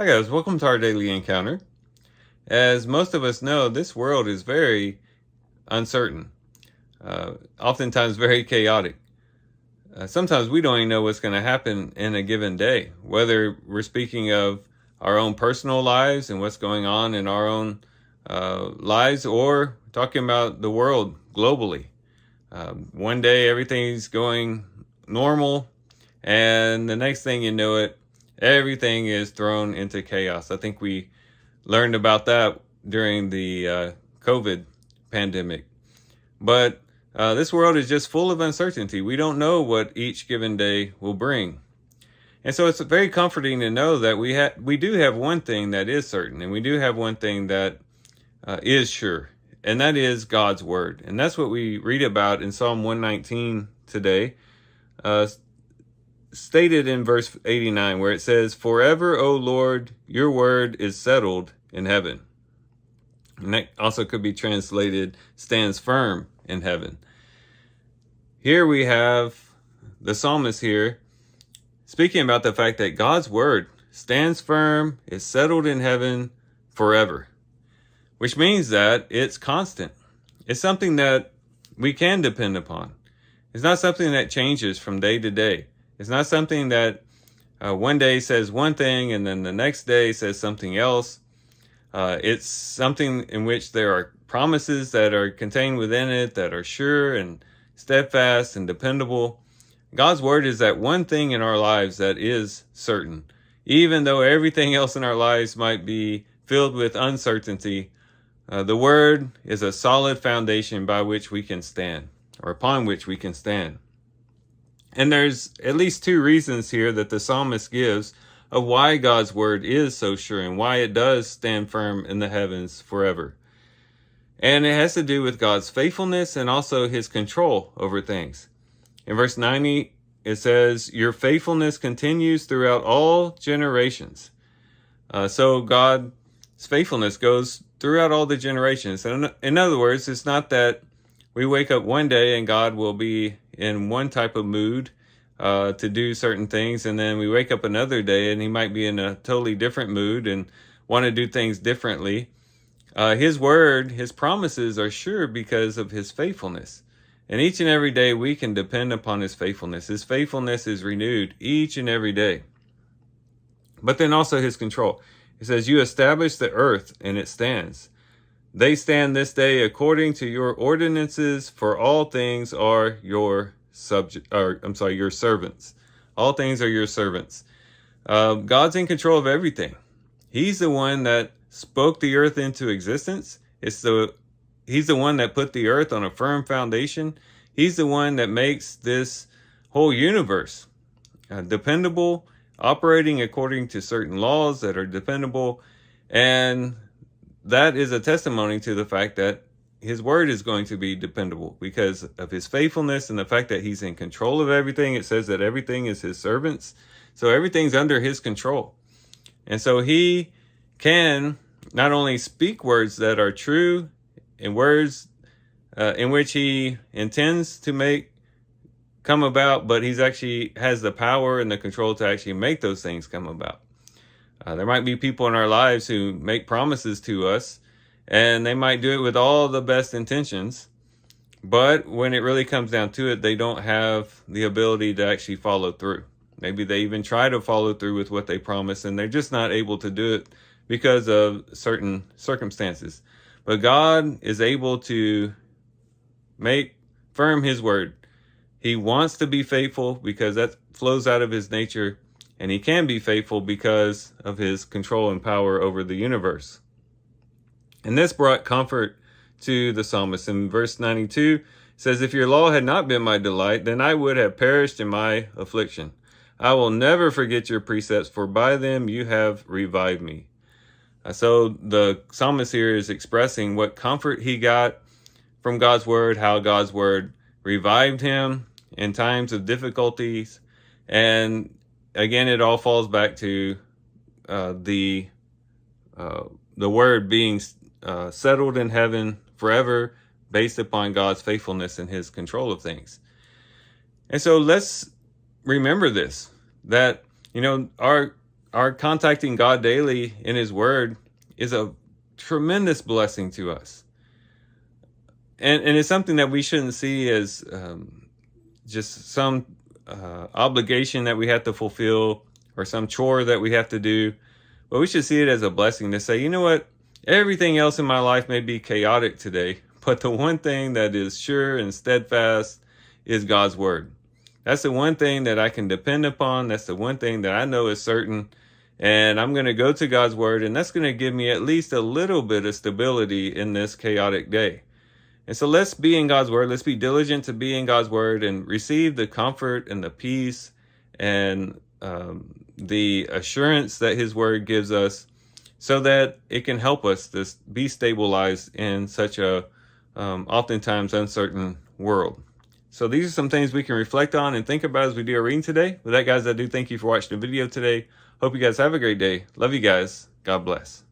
Hi guys, welcome to our daily encounter. As most of us know, this world is very uncertain, oftentimes very chaotic. Sometimes we don't even know what's going to happen in a given day, whether we're speaking of our own personal lives and what's going on in our own lives, or talking about the world globally. One day everything's going normal, and the next thing you know it, everything is thrown into chaos. I think we learned about that during the COVID pandemic. But this world is just full of uncertainty. We don't know what each given day will bring. And so it's very comforting to know that we do have one thing that is certain, and we do have one thing that is sure, and that is God's word. And that's what we read about in Psalm 119 today, stated in verse 89, where it says, "Forever, O Lord, your word is settled in heaven." And that also could be translated, stands firm in heaven. Here we have the psalmist here speaking about the fact that God's word stands firm, is settled in heaven forever, which means that it's constant. It's something that we can depend upon. It's not something that changes from day to day. It's not something that one day says one thing and then the next day says something else. It's something in which there are promises that are contained within it that are sure and steadfast and dependable. God's word is that one thing in our lives that is certain. Even though everything else in our lives might be filled with uncertainty, the word is a solid foundation by which we can stand, or upon which we can stand. And there's at least two reasons here that the psalmist gives of why God's word is so sure and why it does stand firm in the heavens forever. And it has to do with God's faithfulness and also his control over things. In verse 90, it says, "Your faithfulness continues throughout all generations." So God's faithfulness goes throughout all the generations. And in other words, it's not that we wake up one day and God will be in one type of mood to do certain things, and then we wake up another day and he might be in a totally different mood and want to do things differently. His word, his promises are sure because of his faithfulness. And each and every day we can depend upon his faithfulness. His faithfulness is renewed each and every day. But then also his control. It says, "You establish the earth and it stands. They stand this day according to your ordinances, for all things are your your servants." All things are your servants. God's in control of everything. He's the one that spoke the earth into existence. He's the one that put the earth on a firm foundation. He's the one that makes this whole universe dependable, operating according to certain laws that are dependable. And that is a testimony to the fact that his word is going to be dependable because of his faithfulness and the fact that he's in control of everything. It says that everything is his servants. So everything's under his control. And so he can not only speak words that are true and words in which he intends to make come about, but he's actually has the power and the control to actually make those things come about. There might be people in our lives who make promises to us, and they might do it with all the best intentions, but when it really comes down to it, they don't have the ability to actually follow through. Maybe they even try to follow through with what they promise, and they're just not able to do it because of certain circumstances. But God is able to make firm his word. He wants to be faithful because that flows out of his nature, and he can be faithful because of his control and power over the universe. And this brought comfort to the psalmist. In verse 92, it says, "If your law had not been my delight, then I would have perished in my affliction. I will never forget your precepts, for by them you have revived me." So the psalmist here is expressing what comfort he got from God's word, how God's word revived him in times of difficulties. And again, it all falls back to the word being settled in heaven forever, based upon God's faithfulness and his control of things. And so let's remember this, that, our our contacting God daily in his word is a tremendous blessing to us. And it's something that we shouldn't see as just some obligation that we have to fulfill or some chore that we have to do. But we should see it as a blessing to say, you know what? Everything else in my life may be chaotic today, but the one thing that is sure and steadfast is God's word. That's the one thing that I can depend upon. That's the one thing that I know is certain. And I'm going to go to God's word, and that's going to give me at least a little bit of stability in this chaotic day. And so let's be in God's word. Let's be diligent to be in God's word and receive the comfort and the peace and the assurance that his word gives us, so that it can help us to be stabilized in such a oftentimes uncertain world. So these are some things we can reflect on and think about as we do our reading today. With that, guys, I do thank you for watching the video today. Hope you guys have a great day. Love you guys. God bless.